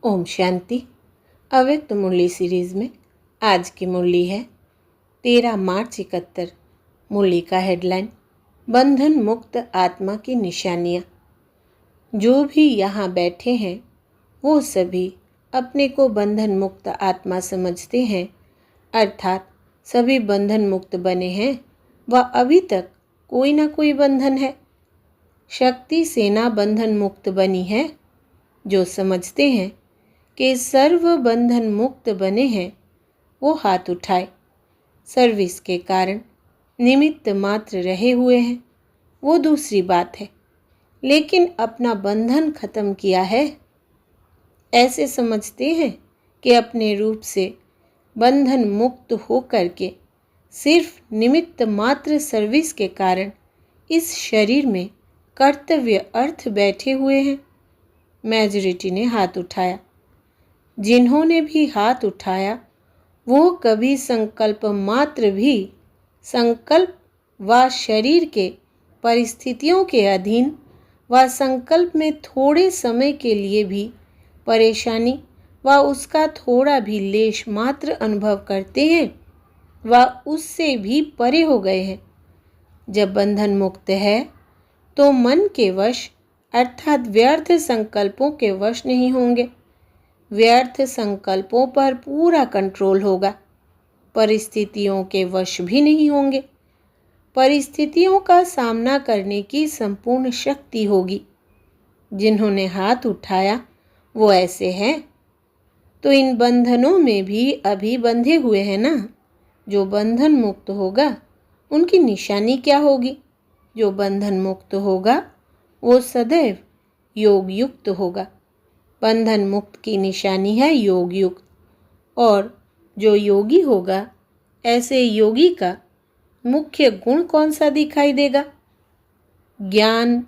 ओम शांति। अव्यक्त मुरली सीरीज़ में आज की मुरली है 13 मार्च 71। मुरली का हेडलाइन बंधन मुक्त आत्मा की निशानियाँ। जो भी यहाँ बैठे हैं वो सभी अपने को बंधन मुक्त आत्मा समझते हैं, अर्थात सभी बंधन मुक्त बने हैं व अभी तक कोई ना कोई बंधन है। शक्ति सेना बंधन मुक्त बनी है। जो समझते हैं कि सर्व बंधन मुक्त बने हैं वो हाथ उठाए। सर्विस के कारण निमित्त मात्र रहे हुए हैं वो दूसरी बात है, लेकिन अपना बंधन खत्म किया है। ऐसे समझते हैं कि अपने रूप से बंधन मुक्त हो करके सिर्फ निमित्त मात्र सर्विस के कारण इस शरीर में कर्तव्य अर्थ बैठे हुए हैं। मेजॉरिटी ने हाथ उठाया। जिन्होंने भी हाथ उठाया वो कभी संकल्प मात्र भी संकल्प व शरीर के परिस्थितियों के अधीन व संकल्प में थोड़े समय के लिए भी परेशानी व उसका थोड़ा भी लेश मात्र अनुभव करते हैं व उससे भी परे हो गए हैं। जब बंधन मुक्त है तो मन के वश अर्थात व्यर्थ संकल्पों के वश नहीं होंगे। व्यर्थ संकल्पों पर पूरा कंट्रोल होगा। परिस्थितियों के वश भी नहीं होंगे। परिस्थितियों का सामना करने की संपूर्ण शक्ति होगी। जिन्होंने हाथ उठाया वो ऐसे हैं। तो इन बंधनों में भी अभी बंधे हुए हैं ना। जो बंधन मुक्त होगा उनकी निशानी क्या होगी? जो बंधन मुक्त होगा वो सदैव योग युक्त होगा। बंधन मुक्त की निशानी है योग युक्त। और जो योगी होगा, ऐसे योगी का मुख्य गुण कौन सा दिखाई देगा? ज्ञान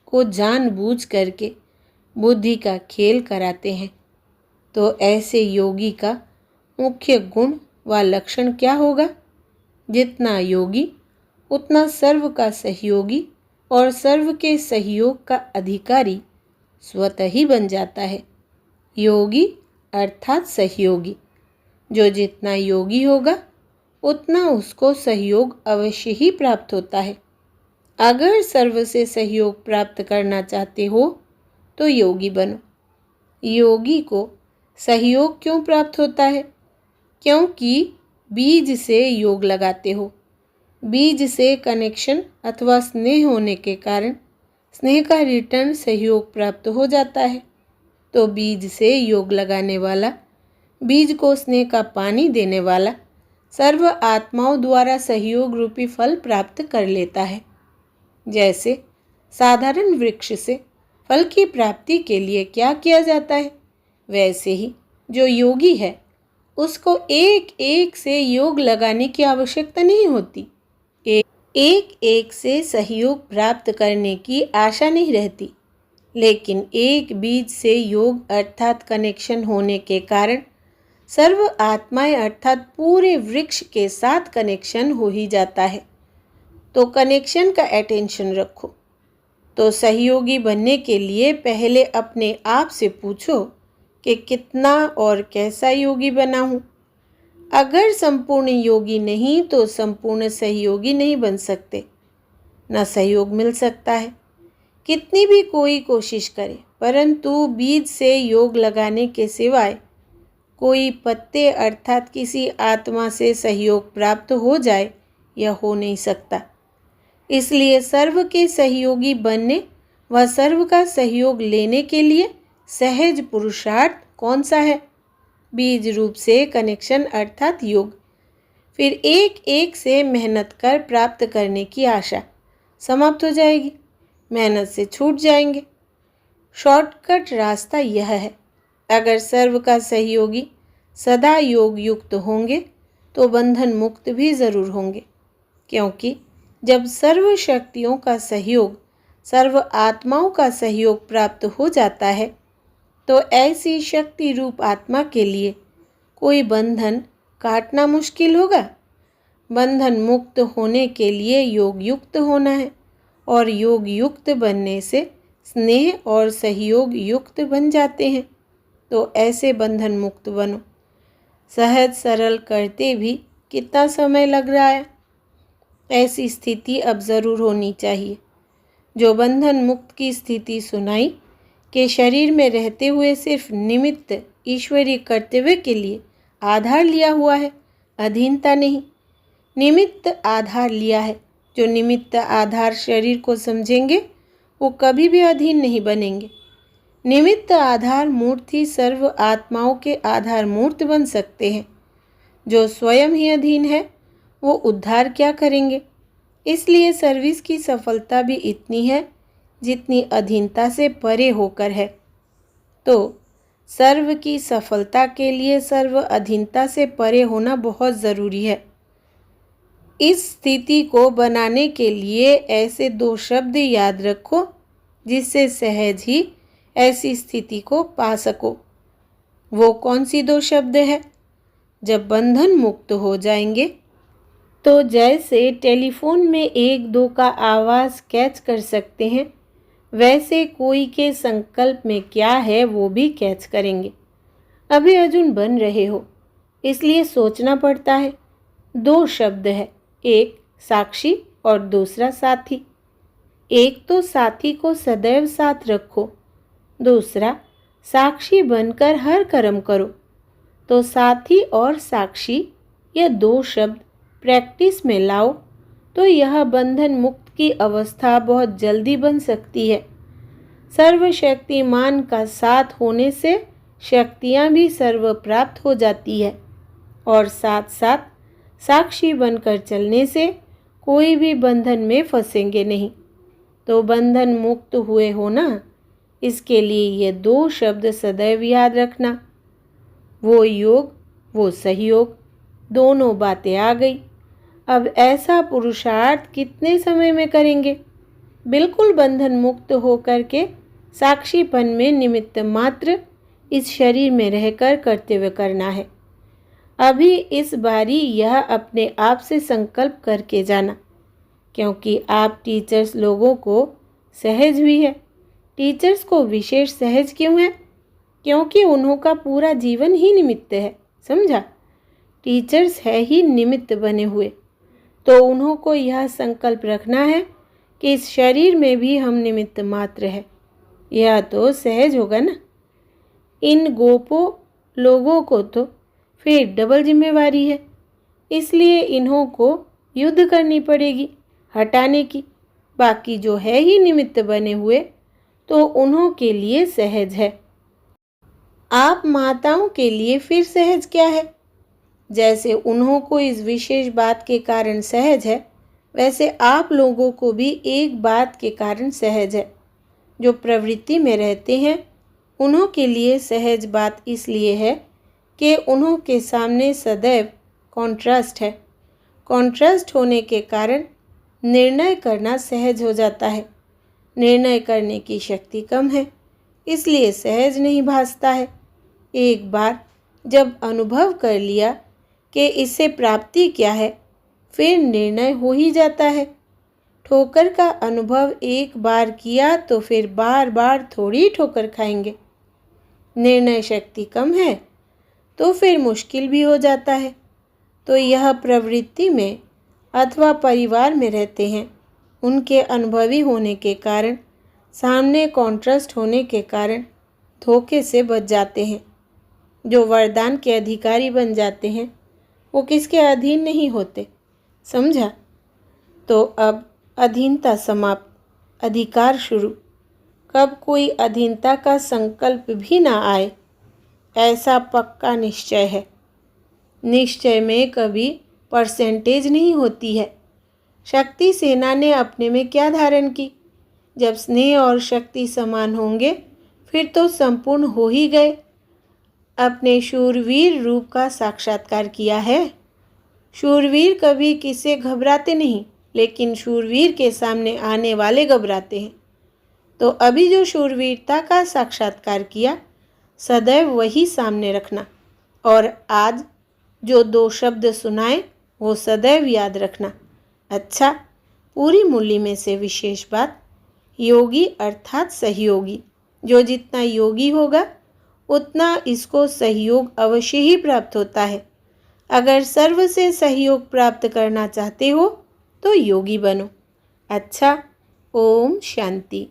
को जानबूझ करके बुद्धि का खेल कराते हैं। तो ऐसे योगी का मुख्य गुण व लक्षण क्या होगा? जितना योगी उतना सर्व का सहयोगी और सर्व के सहयोग का अधिकारी स्वतः ही बन जाता है। योगी अर्थात सहयोगी। जो जितना योगी होगा उतना उसको सहयोग अवश्य ही प्राप्त होता है। अगर सर्व से सहयोग प्राप्त करना चाहते हो तो योगी बनो। योगी को सहयोग क्यों प्राप्त होता है? क्योंकि बीज से योग लगाते हो। बीज से कनेक्शन अथवा स्नेह होने के कारण स्नेह का रिटर्न सहयोग प्राप्त हो जाता है। तो बीज से योग लगाने वाला, बीज को स्नेह का पानी देने वाला सर्व आत्माओं द्वारा सहयोग रूपी फल प्राप्त कर लेता है। जैसे साधारण वृक्ष से फल की प्राप्ति के लिए क्या किया जाता है, वैसे ही जो योगी है उसको एक एक से योग लगाने की आवश्यकता नहीं होती। एक एक से सहयोग प्राप्त करने की आशा नहीं रहती, लेकिन एक बीज से योग अर्थात कनेक्शन होने के कारण सर्व आत्माएं अर्थात पूरे वृक्ष के साथ कनेक्शन हो ही जाता है। तो कनेक्शन का अटेंशन रखो। तो सहयोगी बनने के लिए पहले अपने आप से पूछो कि कितना और कैसा योगी बना हूँ। अगर संपूर्ण योगी नहीं तो संपूर्ण सहयोगी नहीं बन सकते। न सहयोग मिल सकता है कितनी भी कोई कोशिश करे, परंतु बीज से योग लगाने के सिवाय कोई पत्ते अर्थात किसी आत्मा से सहयोग प्राप्त हो जाए यह हो नहीं सकता। इसलिए सर्व के सहयोगी बनने व सर्व का सहयोग लेने के लिए सहज पुरुषार्थ कौन सा है? बीज रूप से कनेक्शन अर्थात योग। फिर एक एक से मेहनत कर प्राप्त करने की आशा समाप्त हो जाएगी। मेहनत से छूट जाएंगे। शॉर्टकट रास्ता यह है। अगर सर्व का सहयोगी सदा योग युक्त होंगे तो बंधन मुक्त भी ज़रूर होंगे, क्योंकि जब सर्व शक्तियों का सहयोग, सर्व आत्माओं का सहयोग प्राप्त हो जाता है तो ऐसी शक्ति रूप आत्मा के लिए कोई बंधन काटना मुश्किल होगा। बंधन मुक्त होने के लिए योग युक्त होना है और योग युक्त बनने से स्नेह और सहयोग युक्त बन जाते हैं। तो ऐसे बंधन मुक्त बनो। सहज सरल करते भी कितना समय लग रहा है। ऐसी स्थिति अब ज़रूर होनी चाहिए। जो बंधन मुक्त की स्थिति सुनाई कि शरीर में रहते हुए सिर्फ निमित्त ईश्वरीय कर्तव्य के लिए आधार लिया हुआ है, अधीनता नहीं। निमित्त आधार लिया है। जो निमित्त आधार शरीर को समझेंगे वो कभी भी अधीन नहीं बनेंगे। निमित्त आधार मूर्ति सर्व आत्माओं के आधार मूर्त बन सकते हैं। जो स्वयं ही अधीन है वो उद्धार क्या करेंगे। इसलिए सर्विस की सफलता भी इतनी है जितनी अधीनता से परे होकर है। तो सर्व की सफलता के लिए सर्व अधीनता से परे होना बहुत ज़रूरी है। इस स्थिति को बनाने के लिए ऐसे 2 शब्द याद रखो जिससे सहज ही ऐसी स्थिति को पा सको। वो कौन सी 2 शब्द है? जब बंधन मुक्त हो जाएंगे तो जैसे टेलीफोन में 1-2 का आवाज़ कैच कर सकते हैं, वैसे कोई के संकल्प में क्या है वो भी कैच करेंगे। अभी अर्जुन बन रहे हो इसलिए सोचना पड़ता है। 2 शब्द है, एक साक्षी और दूसरा साथी। एक तो साथी को सदैव साथ रखो, दूसरा साक्षी बनकर हर कर्म करो। तो साथी और साक्षी ये 2 शब्द प्रैक्टिस में लाओ तो यह बंधन मुक्त की अवस्था बहुत जल्दी बन सकती है। सर्वशक्तिमान का साथ होने से शक्तियाँ भी सर्व प्राप्त हो जाती है और साथ साथ साक्षी बनकर चलने से कोई भी बंधन में फंसेंगे नहीं। तो बंधन मुक्त हुए हो ना, इसके लिए ये 2 शब्द सदैव याद रखना। वो योग वो सहयोग, दोनों बातें आ गई। अब ऐसा पुरुषार्थ कितने समय में करेंगे? बिल्कुल बंधन मुक्त होकर के साक्षीपन में निमित्त मात्र इस शरीर में रहकर कर्तव्य करना है। अभी इस बारी यह अपने आप से संकल्प करके जाना, क्योंकि आप टीचर्स लोगों को सहज भी है। टीचर्स को विशेष सहज क्यों है? क्योंकि उन्हों का पूरा जीवन ही निमित्त है, समझा? टीचर्स है ही निमित्त बने हुए, तो उन्हों को यह संकल्प रखना है कि इस शरीर में भी हम निमित्त मात्र है। यह तो सहज होगा ना। इन गोपों लोगों को तो फिर डबल जिम्मेवारी है, इसलिए इन्हों को युद्ध करनी पड़ेगी हटाने की। बाकी जो है ही निमित्त बने हुए तो उन्हों के लिए सहज है। आप माताओं के लिए फिर सहज क्या है? जैसे उन्हों को इस विशेष बात के कारण सहज है, वैसे आप लोगों को भी एक बात के कारण सहज है। जो प्रवृत्ति में रहते हैं उन्हों के लिए सहज बात इसलिए है कि उन्हों के सामने सदैव कॉन्ट्रास्ट है। कॉन्ट्रास्ट होने के कारण निर्णय करना सहज हो जाता है। निर्णय करने की शक्ति कम है, इसलिए सहज नहीं भासता है। एक बार जब अनुभव कर लिया कि इससे प्राप्ति क्या है, फिर निर्णय हो ही जाता है। ठोकर का अनुभव एक बार किया तो फिर बार बार थोड़ी ठोकर खाएंगे। निर्णय शक्ति कम है तो फिर मुश्किल भी हो जाता है। तो यह प्रवृत्ति में अथवा परिवार में रहते हैं, उनके अनुभवी होने के कारण, सामने कॉन्ट्रास्ट होने के कारण धोखे से बच जाते हैं। जो वरदान के अधिकारी बन जाते हैं वो किसके अधीन नहीं होते, समझा? तो अब अधीनता समाप्त, अधिकार शुरू। कब कोई अधीनता का संकल्प भी ना आए, ऐसा पक्का निश्चय है। निश्चय में कभी परसेंटेज नहीं होती है। शक्ति सेना ने अपने में क्या धारण की? जब स्नेह और शक्ति समान होंगे फिर तो संपूर्ण हो ही गए। अपने शूरवीर रूप का साक्षात्कार किया है। शूरवीर कभी किससे घबराते नहीं, लेकिन शूरवीर के सामने आने वाले घबराते हैं। तो अभी जो शूरवीरता का साक्षात्कार किया, सदैव वही सामने रखना। और आज जो 2 शब्द सुनाए वो सदैव याद रखना। अच्छा, पूरी मुरली में से विशेष बात, योगी अर्थात सहयोगी। जो जितना योगी होगा उतना इसको सहयोग अवश्य ही प्राप्त होता है। अगर सर्व से सहयोग प्राप्त करना चाहते हो तो योगी बनो। अच्छा, ओम शांति।